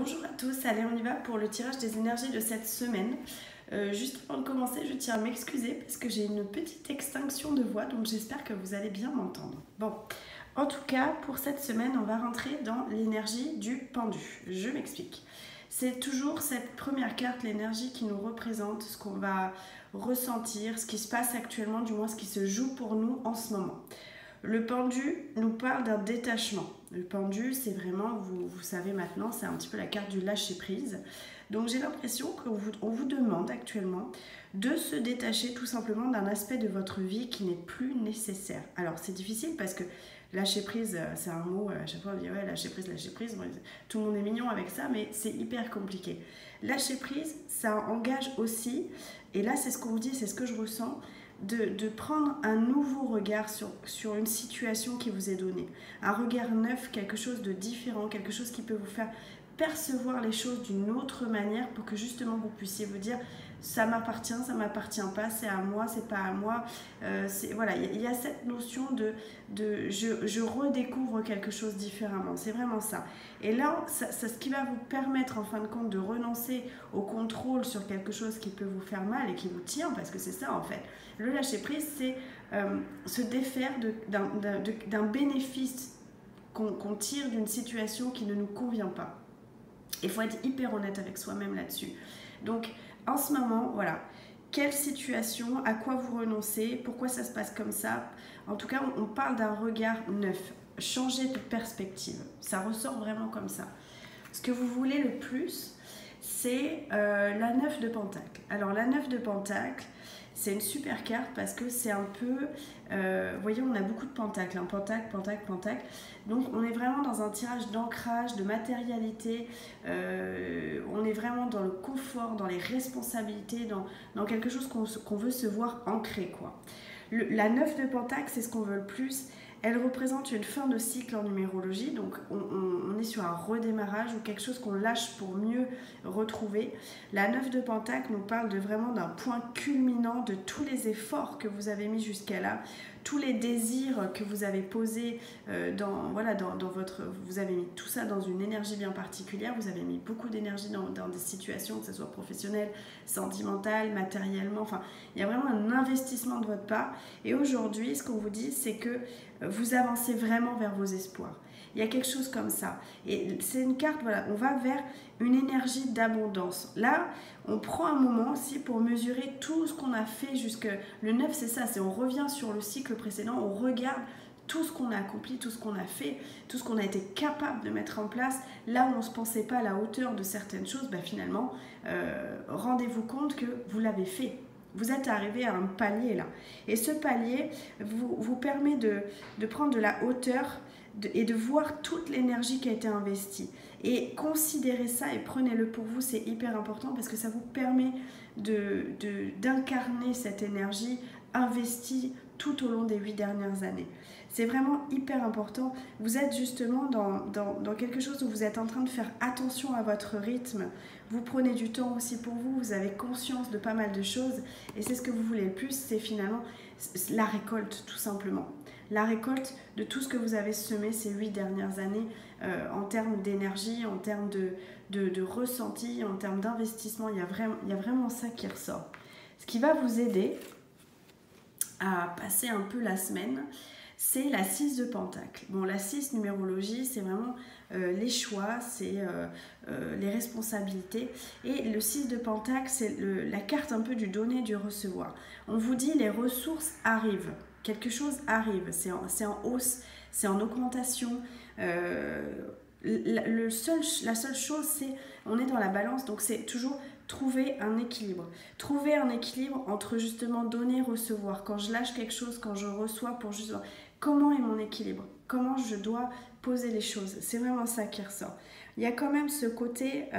Bonjour à tous, allez on y va pour le tirage des énergies de cette semaine. Juste avant de commencer, je tiens à m'excuser parce que j'ai une petite extinction de voix, donc j'espère que vous allez bien m'entendre. Bon, en tout cas, pour cette semaine, on va rentrer dans l'énergie du pendu. Je m'explique. C'est toujours cette première carte, l'énergie qui nous représente, ce qu'on va ressentir, ce qui se passe actuellement, du moins ce qui se joue pour nous en ce moment. Le pendu nous parle d'un détachement. Le pendu, c'est vraiment, vous savez maintenant, c'est un petit peu la carte du lâcher-prise. Donc j'ai l'impression qu'on vous demande actuellement de se détacher tout simplement d'un aspect de votre vie qui n'est plus nécessaire. Alors c'est difficile parce que lâcher-prise, c'est un mot, à chaque fois on dit ouais, lâcher-prise, bon, tout le monde est mignon avec ça, mais c'est hyper compliqué. Lâcher-prise, ça engage aussi, et là c'est ce qu'on vous dit, c'est ce que je ressens, de prendre un nouveau regard sur une situation qui vous est donnée. Un regard neuf, quelque chose de différent, quelque chose qui peut vous faire percevoir les choses d'une autre manière pour que justement vous puissiez vous dire ça m'appartient pas, c'est à moi, c'est pas à moi. Voilà, il y a cette notion de je redécouvre quelque chose différemment, c'est vraiment ça. Et là, ce qui va vous permettre en fin de compte de renoncer au contrôle sur quelque chose qui peut vous faire mal et qui vous tient, parce que c'est ça en fait. Le lâcher prise, c'est se défaire d'un bénéfice qu'on tire d'une situation qui ne nous convient pas. Il faut être hyper honnête avec soi-même là-dessus. Donc, en ce moment, voilà, quelle situation, à quoi vous renoncez, pourquoi ça se passe comme ça. En tout cas, on parle d'un regard neuf, changer de perspective. Ça ressort vraiment comme ça. Ce que vous voulez le plus, c'est la 9 de Pentacle. Alors, la 9 de Pentacle, c'est une super carte parce que c'est un peu... vous voyez, on a beaucoup de pentacles, hein, pentacle. Donc, on est vraiment dans un tirage d'ancrage, de matérialité. On est vraiment dans le confort, dans les responsabilités, dans quelque chose qu'on veut se voir ancré, quoi. La 9 de Pentacle, c'est ce qu'on veut le plus. Elle représente une fin de cycle en numérologie, donc on est sur un redémarrage ou quelque chose qu'on lâche pour mieux retrouver. La 9 de Pentacle nous parle vraiment d'un point culminant de tous les efforts que vous avez mis jusqu'à là, tous les désirs que vous avez posés dans votre... Vous avez mis tout ça dans une énergie bien particulière, vous avez mis beaucoup d'énergie dans des situations, que ce soit professionnelle, sentimentale, matériellement, enfin, il y a vraiment un investissement de votre part. Et aujourd'hui, ce qu'on vous dit, c'est que vous avancez vraiment vers vos espoirs. Il y a quelque chose comme ça. Et c'est une carte, voilà, on va vers une énergie d'abondance. Là, on prend un moment aussi pour mesurer tout ce qu'on a fait jusque... Le 9, c'est ça, c'est on revient sur le cycle précédent, on regarde tout ce qu'on a accompli, tout ce qu'on a fait, tout ce qu'on a été capable de mettre en place. Là où on ne se pensait pas à la hauteur de certaines choses, finalement, rendez-vous compte que vous l'avez fait. Vous êtes arrivé à un palier là. Et ce palier vous permet de prendre de la hauteur et de voir toute l'énergie qui a été investie. Et considérez ça et prenez-le pour vous, c'est hyper important parce que ça vous permet d'incarner cette énergie investie tout au long des 8 dernières années. C'est vraiment hyper important. Vous êtes justement dans quelque chose où vous êtes en train de faire attention à votre rythme. Vous prenez du temps aussi pour vous, vous avez conscience de pas mal de choses. Et c'est ce que vous voulez le plus, c'est finalement la récolte tout simplement. La récolte de tout ce que vous avez semé ces 8 dernières années en termes d'énergie, en termes de ressenti, en termes d'investissement. Il y a vraiment ça qui ressort. Ce qui va vous aider à passer un peu la semaine, c'est la 6 de Pentacle. Bon, la 6 numérologie, c'est vraiment les choix, c'est les responsabilités. Et le 6 de Pentacle, c'est la carte un peu du donner, du recevoir. On vous dit les ressources arrivent, quelque chose arrive, c'est en hausse, c'est en augmentation. La seule chose, c'est on est dans la balance, donc c'est toujours trouver un équilibre. Trouver un équilibre entre justement donner et recevoir. Quand je lâche quelque chose, quand je reçois pour juste... Comment est mon équilibre? Comment je dois poser les choses? C'est vraiment ça qui ressort. Il y a quand même ce côté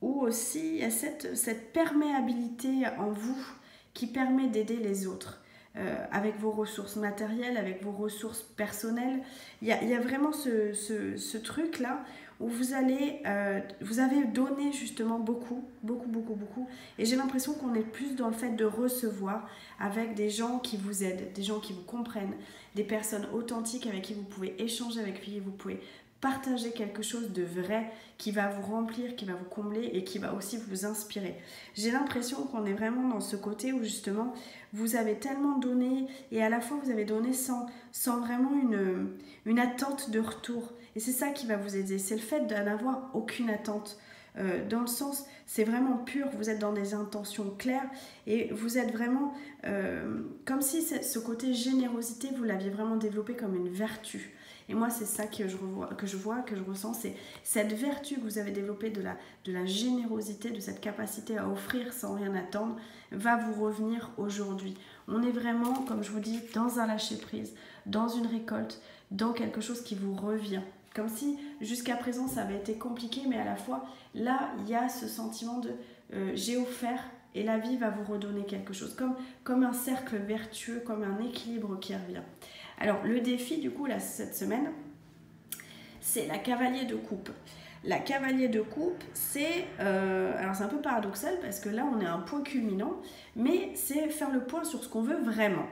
où aussi il y a cette perméabilité en vous qui permet d'aider les autres. Avec vos ressources matérielles, avec vos ressources personnelles. Il y a vraiment ce truc-là où vous avez donné justement beaucoup. Et j'ai l'impression qu'on est plus dans le fait de recevoir avec des gens qui vous aident, des gens qui vous comprennent, des personnes authentiques avec qui vous pouvez échanger, avec qui vous pouvez partager quelque chose de vrai qui va vous remplir, qui va vous combler et qui va aussi vous inspirer. J'ai l'impression qu'on est vraiment dans ce côté où justement vous avez tellement donné et à la fois vous avez donné sans vraiment une attente de retour. Et c'est ça qui va vous aider, c'est le fait de n'avoir aucune attente. Dans le sens, c'est vraiment pur, vous êtes dans des intentions claires et vous êtes vraiment comme si ce côté générosité, vous l'aviez vraiment développé comme une vertu. Et moi, c'est ça que je ressens, c'est cette vertu que vous avez développée de la générosité, de cette capacité à offrir sans rien attendre, va vous revenir aujourd'hui. On est vraiment, comme je vous dis, dans un lâcher-prise, dans une récolte, dans quelque chose qui vous revient. Comme si jusqu'à présent ça avait été compliqué, mais à la fois là il y a ce sentiment de j'ai offert et la vie va vous redonner quelque chose, comme un cercle vertueux, comme un équilibre qui revient. Alors le défi du coup là cette semaine, c'est la cavalier de coupe. La cavalier de coupe, alors c'est un peu paradoxal parce que là on est à un point culminant, mais c'est faire le point sur ce qu'on veut vraiment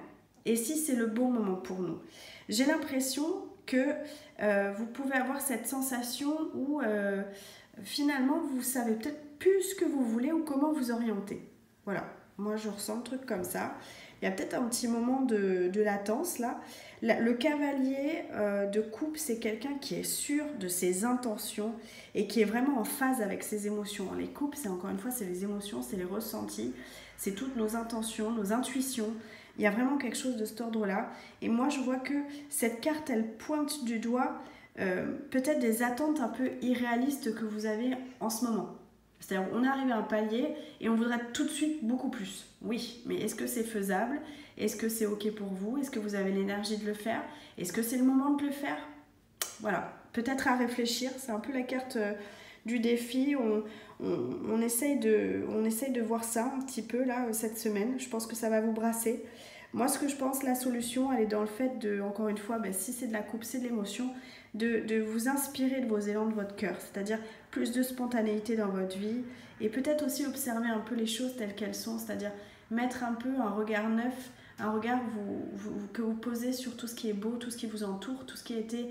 et si c'est le bon moment pour nous. J'ai l'impression que vous pouvez avoir cette sensation où finalement vous savez peut-être plus ce que vous voulez ou comment vous orienter. Voilà, moi je ressens le truc comme ça. Il y a peut-être un petit moment de latence là. Le cavalier de coupe, c'est quelqu'un qui est sûr de ses intentions et qui est vraiment en phase avec ses émotions. Les coupes, c'est encore une fois, c'est les émotions, c'est les ressentis, c'est toutes nos intentions, nos intuitions. Il y a vraiment quelque chose de cet ordre-là. Et moi, je vois que cette carte, elle pointe du doigt peut-être des attentes un peu irréalistes que vous avez en ce moment. C'est-à-dire, on est arrivé à un palier et on voudrait tout de suite beaucoup plus. Oui, mais est-ce que c'est faisable? Est-ce que c'est OK pour vous? Est-ce que vous avez l'énergie de le faire? Est-ce que c'est le moment de le faire? Voilà, peut-être à réfléchir. C'est un peu la carte du défi. On essaye de voir ça un petit peu là cette semaine. Je pense que ça va vous brasser. Moi, ce que je pense, la solution, elle est dans le fait de, encore une fois, si c'est de la coupe, c'est de l'émotion, de vous inspirer de vos élans de votre cœur, c'est-à-dire plus de spontanéité dans votre vie et peut-être aussi observer un peu les choses telles qu'elles sont, c'est-à-dire mettre un peu un regard neuf, un regard que vous posez sur tout ce qui est beau, tout ce qui vous entoure, tout ce qui a été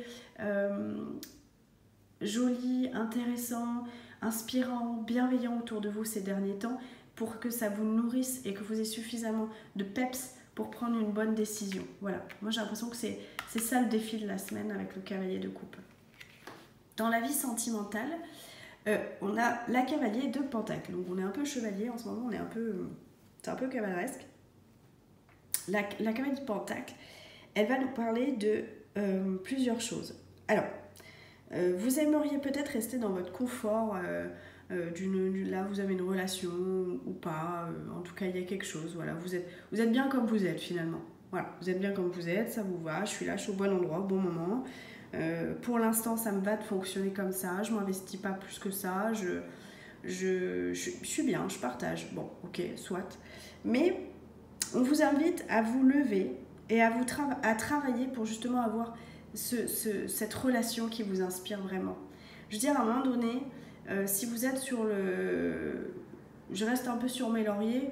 joli, intéressant, inspirant, bienveillant autour de vous ces derniers temps pour que ça vous nourrisse et que vous ayez suffisamment de peps pour prendre une bonne décision. Voilà, moi j'ai l'impression que c'est ça le défi de la semaine avec le cavalier de coupe. Dans la vie sentimentale, on a la cavalier de pentacle. Donc on est un peu chevalier en ce moment, c'est un peu cavaleresque. La cavalier de pentacle, elle va nous parler de plusieurs choses. Alors, vous aimeriez peut-être rester dans votre confort, là vous avez une relation ou pas, en tout cas il y a quelque chose, voilà, vous êtes bien comme vous êtes finalement. Voilà, vous êtes bien comme vous êtes, ça vous va, je suis là, je suis au bon endroit, au bon moment. Pour l'instant, ça me va de fonctionner comme ça, je m'investis pas plus que ça, je suis bien, je partage. Bon, ok, soit. Mais on vous invite à vous lever et à travailler pour justement avoir cette relation qui vous inspire vraiment. Je veux dire, à un moment donné, si vous êtes je reste un peu sur mes lauriers,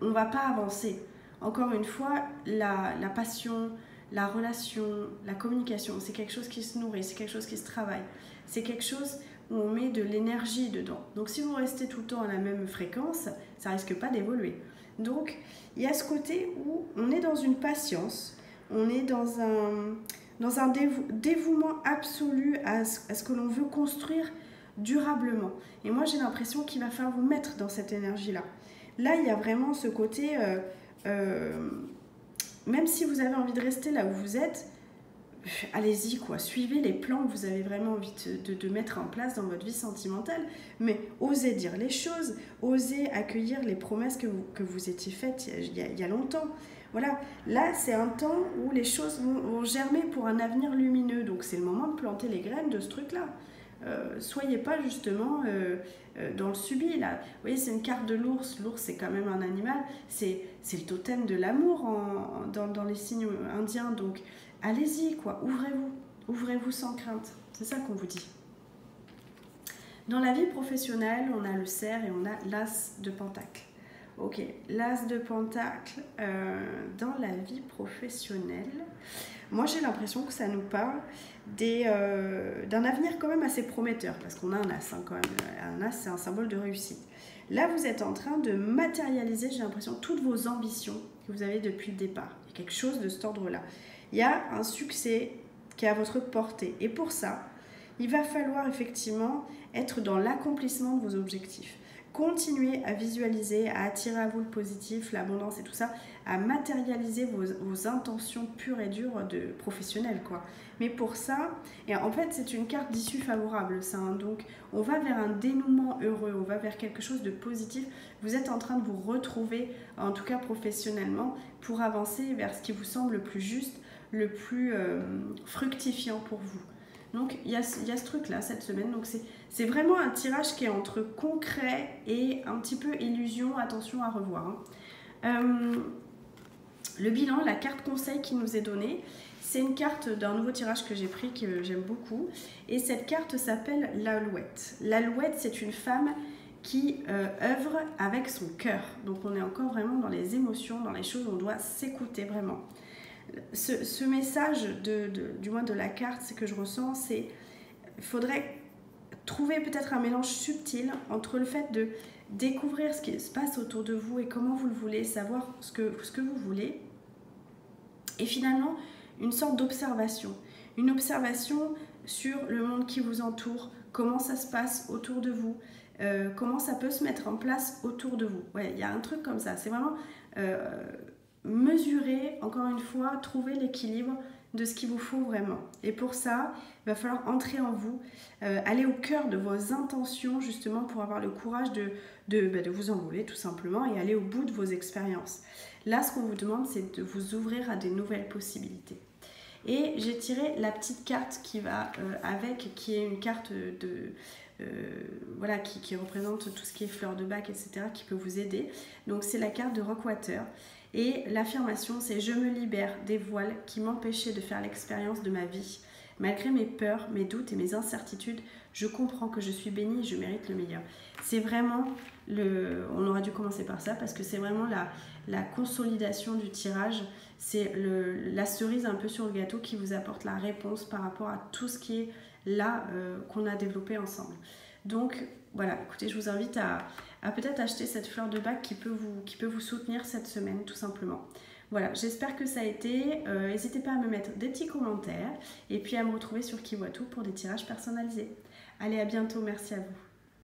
on va pas avancer. Encore une fois, la passion, la relation, la communication, c'est quelque chose qui se nourrit, c'est quelque chose qui se travaille. C'est quelque chose où on met de l'énergie dedans. Donc si vous restez tout le temps à la même fréquence, ça risque pas d'évoluer. Donc il y a ce côté où on est dans une patience, on est dans un dévouement absolu à ce que l'on veut construire durablement. Et moi j'ai l'impression qu'il va falloir vous mettre dans cette énergie-là. Là il y a vraiment ce côté... même si vous avez envie de rester là où vous êtes, allez-y quoi, suivez les plans que vous avez vraiment envie de mettre en place dans votre vie sentimentale, mais osez dire les choses, osez accueillir les promesses que vous étiez faites il y a longtemps. Voilà, là c'est un temps où les choses vont germer pour un avenir lumineux, donc c'est le moment de planter les graines de ce truc-là. Soyez pas justement dans le subit là. Vous voyez, c'est une carte de l'ours. L'ours c'est quand même un animal, c'est le totem de l'amour dans les signes indiens. Donc allez-y quoi, ouvrez-vous sans crainte. C'est ça qu'on vous dit. Dans la vie professionnelle, on a le cerf et on a l'as de pentacle. Ok, l'as de pentacle dans la vie professionnelle. Moi, j'ai l'impression que ça nous parle d'un avenir quand même assez prometteur, parce qu'on a un as, hein, quand même. Un as, c'est un symbole de réussite. Là, vous êtes en train de matérialiser, j'ai l'impression, toutes vos ambitions que vous avez depuis le départ. Il y a quelque chose de cet ordre-là. Il y a un succès qui est à votre portée. Et pour ça, il va falloir effectivement être dans l'accomplissement de vos objectifs. Continuez à visualiser, à attirer à vous le positif, l'abondance et tout ça, à matérialiser vos intentions pures et dures de professionnels, quoi. Mais pour ça, et en fait, c'est une carte d'issue favorable, ça, hein. Donc, on va vers un dénouement heureux, on va vers quelque chose de positif. Vous êtes en train de vous retrouver, en tout cas professionnellement, pour avancer vers ce qui vous semble le plus juste, le plus fructifiant pour vous. Donc il y a ce truc là cette semaine, donc c'est vraiment un tirage qui est entre concret et un petit peu illusion, attention à revoir, hein. Le bilan, la carte conseil qui nous est donnée, c'est une carte d'un nouveau tirage que j'ai pris, que j'aime beaucoup, et cette carte s'appelle l'Alouette. L'Alouette, c'est une femme qui œuvre avec son cœur, donc on est encore vraiment dans les émotions, dans les choses où on doit s'écouter vraiment. Ce message du moins de la carte, c'est que je ressens, c'est il faudrait trouver peut-être un mélange subtil entre le fait de découvrir ce qui se passe autour de vous et comment vous le voulez, savoir ce que vous voulez, et finalement une sorte d'observation, une observation sur le monde qui vous entoure, comment ça se passe autour de vous, comment ça peut se mettre en place autour de vous. Ouais, il y a un truc comme ça, c'est vraiment mesurer, encore une fois, trouver l'équilibre de ce qu'il vous faut vraiment. Et pour ça, il va falloir entrer en vous, aller au cœur de vos intentions justement pour avoir le courage de vous envoler tout simplement et aller au bout de vos expériences. Là, ce qu'on vous demande, c'est de vous ouvrir à des nouvelles possibilités. Et j'ai tiré la petite carte qui va avec, qui est une carte voilà, qui représente tout ce qui est fleurs de bac, etc., qui peut vous aider. Donc c'est la carte de Rockwater. Et l'affirmation, c'est « Je me libère des voiles qui m'empêchaient de faire l'expérience de ma vie. Malgré mes peurs, mes doutes et mes incertitudes, je comprends que je suis bénie et je mérite le meilleur. » C'est vraiment, on aurait dû commencer par ça, parce que c'est vraiment la consolidation du tirage. C'est la cerise un peu sur le gâteau qui vous apporte la réponse par rapport à tout ce qui est là qu'on a développé ensemble. Donc voilà, écoutez, je vous invite à peut-être acheter cette fleur de bac qui peut vous soutenir cette semaine tout simplement. Voilà, j'espère que ça a été. N'hésitez pas à me mettre des petits commentaires et puis à me retrouver sur Qui Voit Tout pour des tirages personnalisés. Allez, à bientôt, merci à vous.